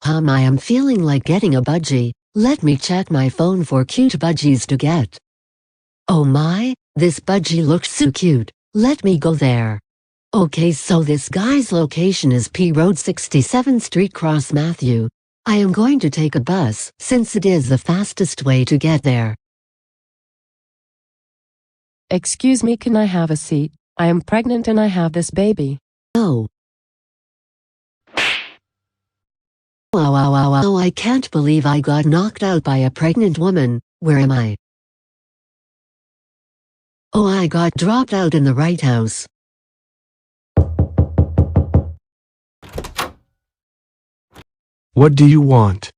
I am feeling like getting a budgie. Let me check my phone for cute budgies to get. Oh my, this budgie looks so cute. Let me go there. Okay, so this guy's location is P Road 67th Street Cross Matthew. I am going to take a bus since it is the fastest way to get there. Excuse me, can I have a seat? I am pregnant and I have this baby. Oh. Oh, I can't believe I got knocked out by a pregnant woman. Where am I? Oh, I got dropped out in the right house. What do you want?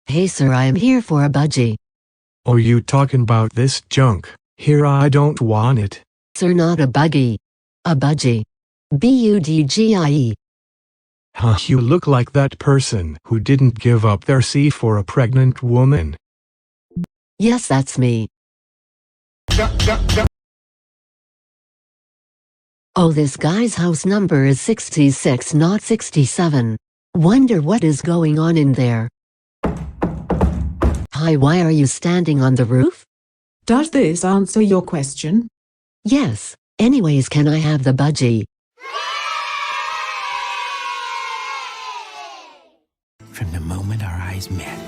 Hey sir, I am here for a budgie. Are you talking about this junk? Here, I don't want it. Sir, not a buggy. A budgie. B-U-D-G-I-E. Huh, you look like that person who didn't give up their seat for a pregnant woman. Yes, that's me. Oh, this guy's house number is 66, not 67. Wonder what is going on in there. Hi, why are you standing on the roof? Does this answer your question? Yes. Anyways, can I have the budgie? From the moment our eyes met,